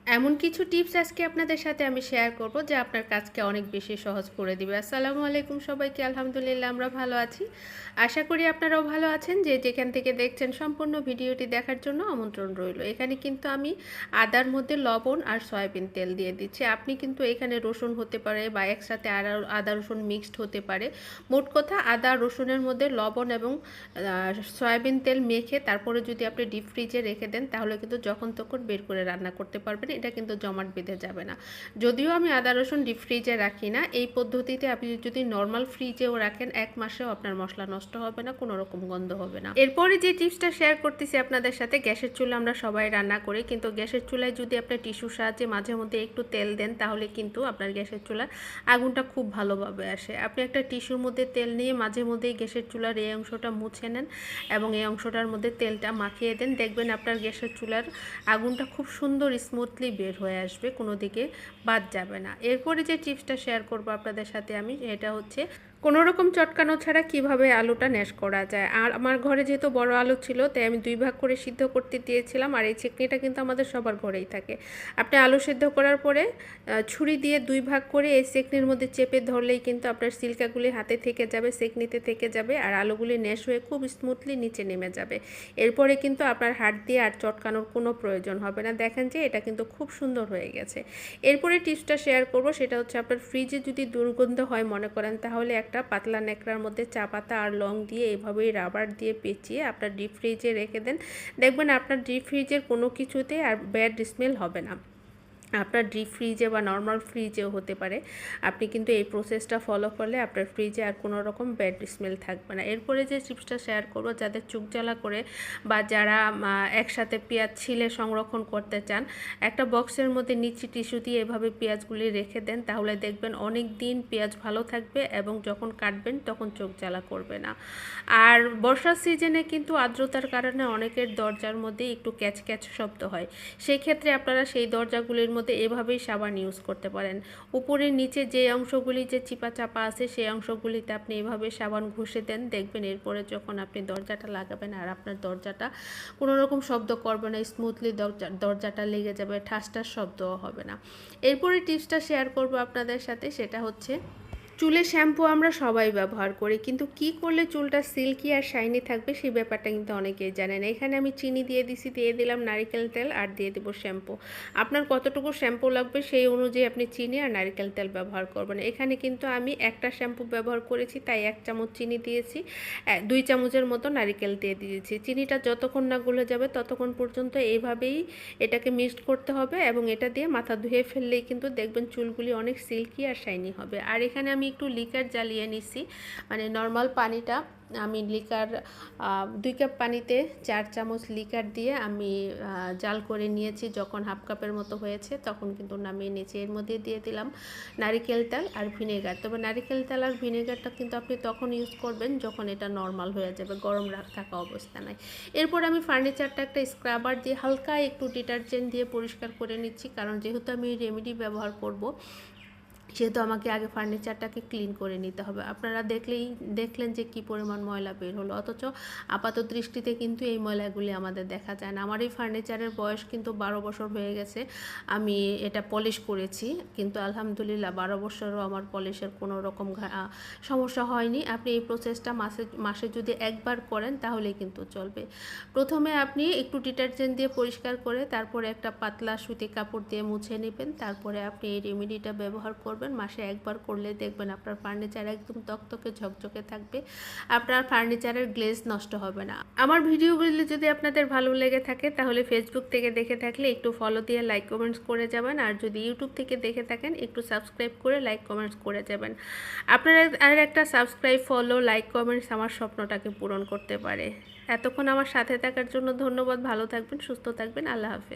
এমন কিছু টিপস আজকে আপনাদের সাথে আমি শেয়ার করব যা আপনার কাজকে অনেক বেশি সহজ করে দিবে। আসসালামু আলাইকুম সবাইকে, আলহামদুলিল্লাহ আমরা ভালো আছি। আশা করি আপনারাও ভালো আছেন। যে যেখান থেকে দেখছেন সম্পূর্ণ ভিডিওটি দেখার জন্য আমন্ত্রণ রইল। এখানে কিন্তু আমি আদার মধ্যে লবণ আর সয়াবিন তেল দিয়ে দিচ্ছি। আপনি কিন্তু এখানে রসুন হতে পারে বা একসাথে আদা রসুন মিক্সড হতে পারে। মোট কথা আদা রসুনের মধ্যে লবণ এবং সয়াবিন তেল মেখে তারপরে যদি আপনি ডিপ ফ্রিজে রেখে দেন তাহলে কিন্তু যখন তখন বের করে রান্না করতে পারবেন। এটা কিন্তু জমাট বেঁধে যাবে না। যদিও আমি আদা রসুন ডিপ ফ্রিজে রাখি না, এই পদ্ধতিতে আপনি যদি নর্মাল ফ্রিজেও রাখেন 1 মাসেও আপনার মশলা নষ্ট হবে না, কোনো রকম গন্ধ হবে না। এরপরে যে টিপসটা শেয়ার করতেছি আপনাদের সাথে, গ্যাসের চুলা আমরা সবাই রান্না করি, কিন্তু গ্যাসের চুলায় যদি আপনি টিস্যুর সাহায্যে মাঝে মধ্যে একটু তেল দেন তাহলে কিন্তু আপনার গ্যাসের চুলার আগুনটা খুব ভালোভাবে আসে। আপনি একটা টিস্যুর মধ্যে তেল নিয়ে মাঝে মধ্যেই গ্যাসের চুলার এই অংশটা মুছে নেন এবং এই অংশটার মধ্যে তেলটা মাখিয়ে দেন, দেখবেন আপনার গ্যাসের চুলার আগুনটা খুব সুন্দর স্মুথলি বের হয়ে আসবে, কোনো দিকে বাদ যাবে না। এরপরে যে টিপসটা শেয়ার করব আপনাদের সাথে আমি, এটা হচ্ছে কোনো রকম চটকানো ছাড়া কিভাবে আলুটা ম্যাশ করা যায়। আর আমার ঘরে যেহেতু বড় আলু ছিল তাই আমি 2 ভাগ করে সিদ্ধ করতে দিয়েছিলাম। আর এই চেকনিটা কিন্তু আমাদের সবার ঘরেই থাকে। আপনি আলু সিদ্ধ করার পরে ছুরি দিয়ে 2 ভাগ করে এই চেকনির মধ্যে চেপে ধরলেই কিন্তু আপনার সিল্কাগুলি হাতে থেকে যাবে, চেকনিতে থেকে যাবে, আর আলুগুলি ম্যাশ হয়ে খুব স্মুথলি নিচে নেমে যাবে। এরপরে কিন্তু আপনার হাত দিয়ে আর চটকানোর কোনো প্রয়োজন হবে না। দেখেন যে এটা কিন্তু খুব সুন্দর হয়ে গেছে। এরপরে টিপসটা শেয়ার করব, সেটা হচ্ছে আপনার ফ্রিজে যদি দুর্গন্ধ হয় মনে করেন, তাহলে একটা পাতলা ন্যাকড়ার মধ্যে চা পাতা আর লং দিয়ে এভাবেই রাবার দিয়ে পেঁচিয়ে আপনার ডিপ ফ্রিজে রেখে দেন, দেখবেন আপনার ডিপ ফ্রিজের কোনো কিছুতেই আর ব্যাড স্মেল হবে না। আপনার ডিপ ফ্রিজে বা নর্মাল ফ্রিজেও হতে পারে। আপনি কিন্তু এই প্রসেসটা ফলো করলে আপনার ফ্রিজে আর কোনো রকম ব্যাড স্মেল থাকবে না। এরপরে যে টিপসটা শেয়ার করব, যাদের চুক জ্বালা করে বা যারা একসাথে পেঁয়াজ ছিলে সংরক্ষণ করতে চান, একটা বক্সের মধ্যে নিচে টিস্যু দিয়ে এভাবে পেঁয়াজগুলি রেখে দেন, তাহলে দেখবেন অনেক দিন পেঁয়াজ ভালো থাকবে এবং যখন কাটবেন তখন চোখ জ্বালা করবে না। আর বর্ষার সিজনে কিন্তু আর্দ্রতার কারণে অনেকের দরজার মধ্যে একটু ক্যাচ ক্যাচ শব্দ হয়। সেই ক্ষেত্রে আপনারা সেই দরজাগুলির মধ্যে এভাবেই সাবান ইউজ করতে পারেন। উপরের নিচে যে অংশগুলি যে চিপা চাপা আছে সেই অংশগুলিতে আপনি এভাবে সাবান ঘষে দেন, দেখবেন এরপরে যখন আপনি দরজাটা লাগাবেন আর আপনার দরজাটা কোনো রকম শব্দ করবে না, স্মুথলি দরজাটা লেগে যাবে, ঠাস ঠাস শব্দও হবে না। এরপরে টিপসটা শেয়ার করব আপনাদের সাথে, সেটা হচ্ছে চুলে শ্যাম্পু আমরা সবাই ব্যবহার করি, কিন্তু কি করলে চুলটা সিল্কি আর শাইনি থাকবে সেই ব্যাপারটা কিন্তু অনেকেই জানেন। এখানে আমি চিনি দিয়ে দিলাম নারিকেল তেল আর দিয়ে দেবো শ্যাম্পু। আপনার কতটুকু শ্যাম্পু লাগবে সেই অনুযায়ী আপনি চিনি আর নারিকেল তেল ব্যবহার করবেন। এখানে কিন্তু আমি একটা শ্যাম্পু ব্যবহার করেছি তাই 1 চামচ চিনি দিয়েছি, 2 চামচের মতো নারিকেল দিয়ে দিয়েছি। চিনিটা যতক্ষণ না গলে যাবে ততক্ষণ পর্যন্ত এইভাবেই এটাকে মিক্সড করতে হবে এবং এটা দিয়ে মাথা ধুয়ে ফেললেই কিন্তু দেখবেন চুলগুলি অনেক সিল্কি আর শাইনি হবে। আর এখানে আমি একটু লিকার জ্বালিয়ে নিছি, মানে নর্মাল পানিটা আমি লিকার 2 কাপ পানিতে 4 চামচ লিকার দিয়ে আমি জাল করে নিয়েছি। যখন হাফ কাপের মতো হয়েছে তখন কিন্তু নামিয়ে নিয়েছি। এর মধ্যে দিয়ে দিলাম নারিকেল তেল আর ভিনেগার। তবে নারিকেল তেল আর ভিনেগারটা কিন্তু আপনি তখন ইউজ করবেন যখন এটা নর্মাল হয়ে যাবে, গরম থাকা অবস্থা নয়। এরপর আমি ফার্নিচারটা একটা স্ক্রাবার দিয়ে হালকা একটু ডিটারজেন্ট দিয়ে পরিষ্কার করে নিচ্ছি, কারণ যেহেতু আমি রেমেডি ব্যবহার করব সেহেতু আমাকে আগে ফার্নিচারটাকে ক্লিন করে নিতে হবে। আপনারা দেখলেন যে কি পরিমাণ ময়লা বের হলো, অথচ আপাত দৃষ্টিতে কিন্তু এই ময়লাগুলি আমাদের দেখা যায় না। আমার এই ফার্নিচারের বয়স কিন্তু 12 বছর হয়ে গেছে। আমি এটা পলিশ করেছি, কিন্তু আলহামদুলিল্লাহ 12 বছরও আমার পলিশের কোনো রকম সমস্যা হয়নি। আপনি এই প্রসেসটা মাসে যদি একবার করেন তাহলে কিন্তু চলবে। প্রথমে আপনি একটু ডিটারজেন্ট দিয়ে পরিষ্কার করে তারপরে একটা পাতলা সুতি কাপড় দিয়ে মুছে নেবেন, তারপরে আপনি এই রেমেডিটা ব্যবহার করবেন। মাসে একবার করলে দেখবেন আপনার ফার্নিচার একদম তকতকে ঝকঝকে থাকবে, আপনার ফার্নিচারের গ্লেজ নষ্ট হবে না। আমার ভিডিওগুলি যদি আপনাদের ভালো লেগে থাকে তাহলে ফেসবুক থেকে দেখে থাকলে একটু ফলো দিয়ে লাইক কমেন্টস করে যাবেন, আর যদি ইউটিউব থেকে দেখে থাকেন একটু সাবস্ক্রাইব করে লাইক কমেন্টস করে যাবেন। আপনারা আর একটা সাবস্ক্রাইব, ফলো, লাইক, কমেন্টস আমার স্বপ্নটাকে পূরণ করতে পারে। এতক্ষণ আমার সাথে থাকার জন্য ধন্যবাদ। ভালো থাকবেন, সুস্থ থাকবেন, আল্লাহ হাফেজ।